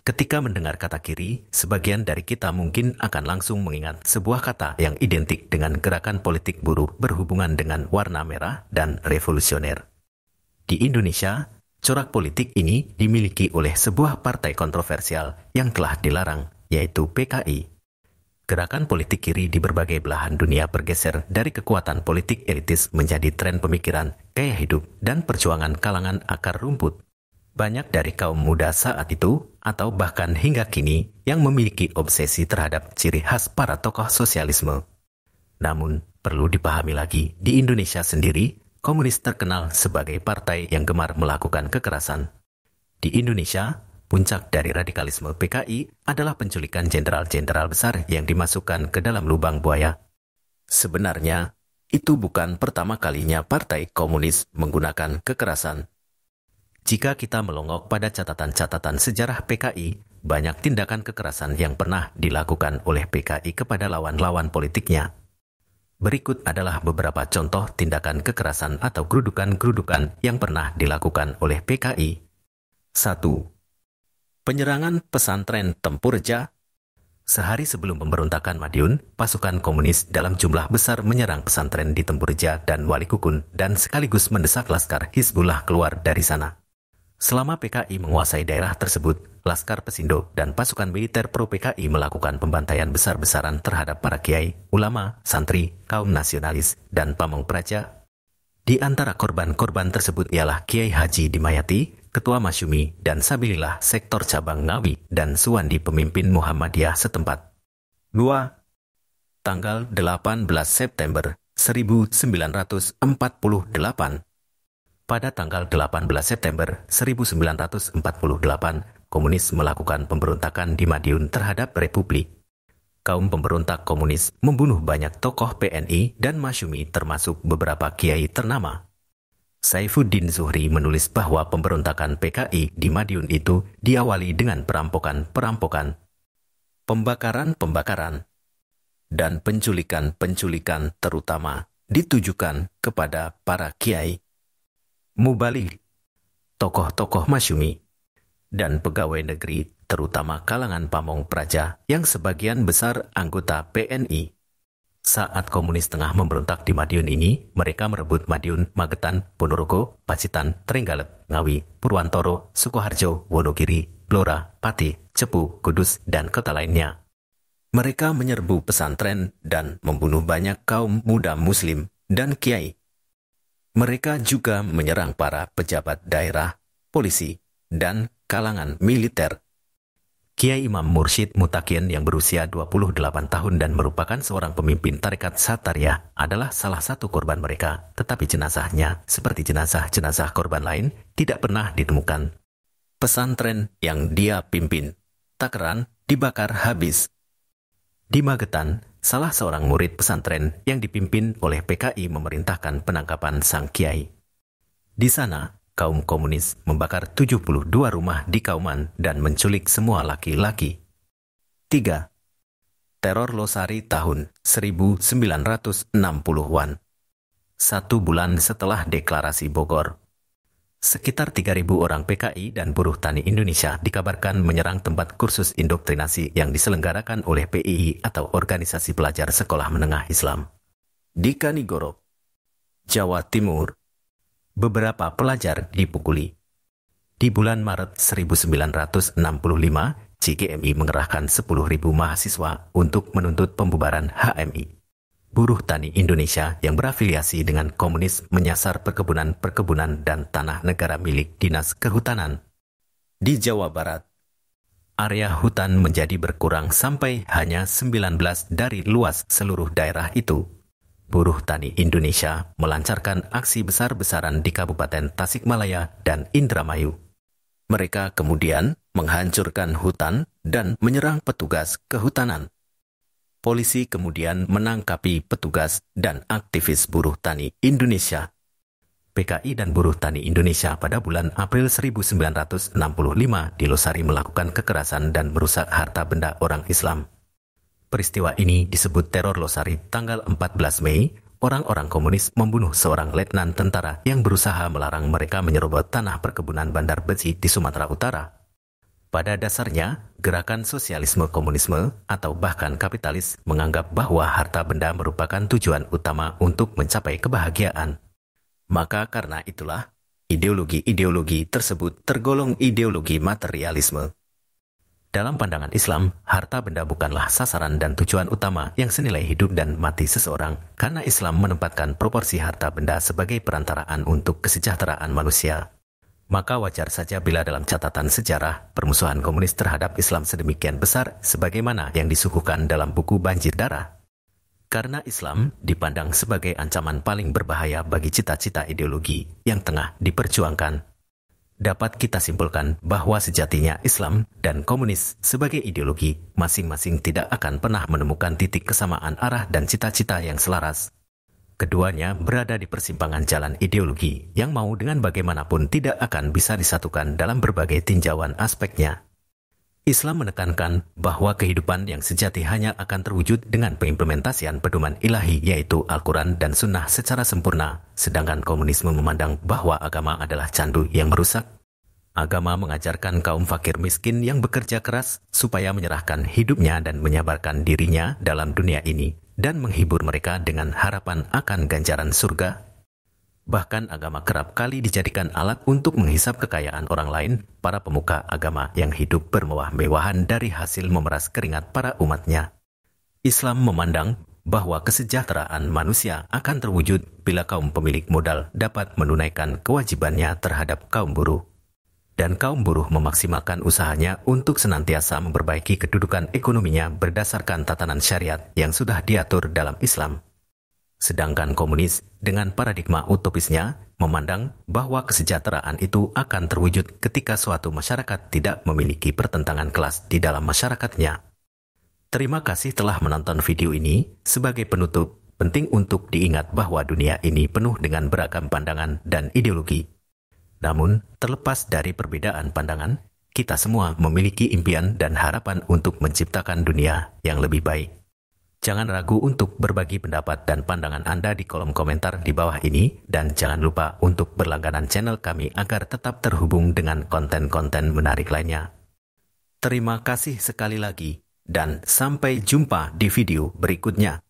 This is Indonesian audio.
Ketika mendengar kata kiri, sebagian dari kita mungkin akan langsung mengingat sebuah kata yang identik dengan gerakan politik buruh berhubungan dengan warna merah dan revolusioner. Di Indonesia, corak politik ini dimiliki oleh sebuah partai kontroversial yang telah dilarang, yaitu PKI. Gerakan politik kiri di berbagai belahan dunia bergeser dari kekuatan politik elitis menjadi tren pemikiran, gaya hidup, dan perjuangan kalangan akar rumput. Banyak dari kaum muda saat itu, atau bahkan hingga kini, yang memiliki obsesi terhadap ciri khas para tokoh sosialisme. Namun, perlu dipahami lagi, di Indonesia sendiri, komunis terkenal sebagai partai yang gemar melakukan kekerasan. Di Indonesia, puncak dari radikalisme PKI adalah penculikan jenderal-jenderal besar yang dimasukkan ke dalam lubang buaya. Sebenarnya, itu bukan pertama kalinya partai komunis menggunakan kekerasan. Jika kita melongok pada catatan-catatan sejarah PKI, banyak tindakan kekerasan yang pernah dilakukan oleh PKI kepada lawan-lawan politiknya. Berikut adalah beberapa contoh tindakan kekerasan atau gerudukan-gerudukan yang pernah dilakukan oleh PKI. 1. Penyerangan pesantren Tempurja. Sehari sebelum pemberontakan Madiun, pasukan komunis dalam jumlah besar menyerang pesantren di Tempurja dan Walikukun dan sekaligus mendesak Laskar Hizbullah keluar dari sana. Selama PKI menguasai daerah tersebut, Laskar Pesindo dan pasukan militer pro-PKI melakukan pembantaian besar-besaran terhadap para kiai, ulama, santri, kaum nasionalis, dan pamong praja. Di antara korban-korban tersebut ialah Kiai Haji Dimayati, Ketua Masyumi, dan Sabilillah Sektor Cabang Ngawi, dan Suwandi pemimpin Muhammadiyah setempat. 2. Tanggal 18 September 1948. Pada tanggal 18 September 1948, komunis melakukan pemberontakan di Madiun terhadap Republik. Kaum pemberontak komunis membunuh banyak tokoh PNI dan Masyumi termasuk beberapa kiai ternama. Saifuddin Zuhri menulis bahwa pemberontakan PKI di Madiun itu diawali dengan perampokan-perampokan, pembakaran-pembakaran, dan penculikan-penculikan terutama ditujukan kepada para kiai, mubalik, tokoh-tokoh Masyumi, dan pegawai negeri terutama kalangan pamong praja yang sebagian besar anggota PNI. Saat komunis tengah memberontak di Madiun ini, mereka merebut Madiun, Magetan, Ponorogo, Pacitan, Trenggalek, Ngawi, Purwantoro, Sukoharjo, Wonogiri, Blora, Pati, Cepu, Kudus, dan kota lainnya. Mereka menyerbu pesantren dan membunuh banyak kaum muda muslim dan kiai. Mereka juga menyerang para pejabat daerah, polisi, dan kalangan militer. Kiai Imam Mursyid Mutakin yang berusia 28 tahun dan merupakan seorang pemimpin tarekat Satariyah adalah salah satu korban mereka, tetapi jenazahnya, seperti jenazah-jenazah korban lain, tidak pernah ditemukan. Pesantren yang dia pimpin, Takeran, dibakar habis. Di Magetan, salah seorang murid pesantren yang dipimpin oleh PKI memerintahkan penangkapan sang kiai. Di sana, kaum komunis membakar 72 rumah di Kauman dan menculik semua laki-laki. 3. Teror Losari tahun 1960-an. 1 bulan setelah deklarasi Bogor, sekitar 3.000 orang PKI dan buruh tani Indonesia dikabarkan menyerang tempat kursus indoktrinasi yang diselenggarakan oleh PII atau Organisasi Pelajar Sekolah Menengah Islam. Di Kanigoro, Jawa Timur, beberapa pelajar dipukuli. Di bulan Maret 1965, CGMI mengerahkan 10.000 mahasiswa untuk menuntut pembubaran HMI. Buruh tani Indonesia yang berafiliasi dengan komunis menyasar perkebunan-perkebunan dan tanah negara milik Dinas Kehutanan. Di Jawa Barat, area hutan menjadi berkurang sampai hanya 19 dari luas seluruh daerah itu. Buruh tani Indonesia melancarkan aksi besar-besaran di Kabupaten Tasikmalaya dan Indramayu. Mereka kemudian menghancurkan hutan dan menyerang petugas kehutanan. Polisi kemudian menangkapi petugas dan aktivis buruh tani Indonesia. PKI dan buruh tani Indonesia pada bulan April 1965 di Losari melakukan kekerasan dan merusak harta benda orang Islam. Peristiwa ini disebut teror Losari. Tanggal 14 Mei, orang-orang komunis membunuh seorang letnan tentara yang berusaha melarang mereka menyerobot tanah perkebunan Bandar Besi di Sumatera Utara. Pada dasarnya, gerakan sosialisme komunisme atau bahkan kapitalis menganggap bahwa harta benda merupakan tujuan utama untuk mencapai kebahagiaan. Maka karena itulah, ideologi-ideologi tersebut tergolong ideologi materialisme. Dalam pandangan Islam, harta benda bukanlah sasaran dan tujuan utama yang senilai hidup dan mati seseorang, karena Islam menempatkan proporsi harta benda sebagai perantaraan untuk kesejahteraan manusia. Maka wajar saja bila dalam catatan sejarah, permusuhan komunis terhadap Islam sedemikian besar sebagaimana yang disuguhkan dalam buku Banjir Darah. Karena Islam dipandang sebagai ancaman paling berbahaya bagi cita-cita ideologi yang tengah diperjuangkan. Dapat kita simpulkan bahwa sejatinya Islam dan komunis sebagai ideologi masing-masing tidak akan pernah menemukan titik kesamaan arah dan cita-cita yang selaras. Keduanya berada di persimpangan jalan ideologi yang mau dengan bagaimanapun tidak akan bisa disatukan dalam berbagai tinjauan aspeknya. Islam menekankan bahwa kehidupan yang sejati hanya akan terwujud dengan pengimplementasian pedoman ilahi yaitu Al-Quran dan Sunnah secara sempurna, sedangkan komunisme memandang bahwa agama adalah candu yang merusak. Agama mengajarkan kaum fakir miskin yang bekerja keras supaya menyerahkan hidupnya dan menyabarkan dirinya dalam dunia ini, dan menghibur mereka dengan harapan akan ganjaran surga. Bahkan agama kerap kali dijadikan alat untuk menghisap kekayaan orang lain, para pemuka agama yang hidup bermewah-mewahan dari hasil memeras keringat para umatnya. Islam memandang bahwa kesejahteraan manusia akan terwujud bila kaum pemilik modal dapat menunaikan kewajibannya terhadap kaum buruh. Dan kaum buruh memaksimalkan usahanya untuk senantiasa memperbaiki kedudukan ekonominya berdasarkan tatanan syariat yang sudah diatur dalam Islam. Sedangkan komunis dengan paradigma utopisnya memandang bahwa kesejahteraan itu akan terwujud ketika suatu masyarakat tidak memiliki pertentangan kelas di dalam masyarakatnya. Terima kasih telah menonton video ini. Sebagai penutup, penting untuk diingat bahwa dunia ini penuh dengan beragam pandangan dan ideologi. Namun, terlepas dari perbedaan pandangan, kita semua memiliki impian dan harapan untuk menciptakan dunia yang lebih baik. Jangan ragu untuk berbagi pendapat dan pandangan Anda di kolom komentar di bawah ini, dan jangan lupa untuk berlangganan channel kami agar tetap terhubung dengan konten-konten menarik lainnya. Terima kasih sekali lagi, dan sampai jumpa di video berikutnya.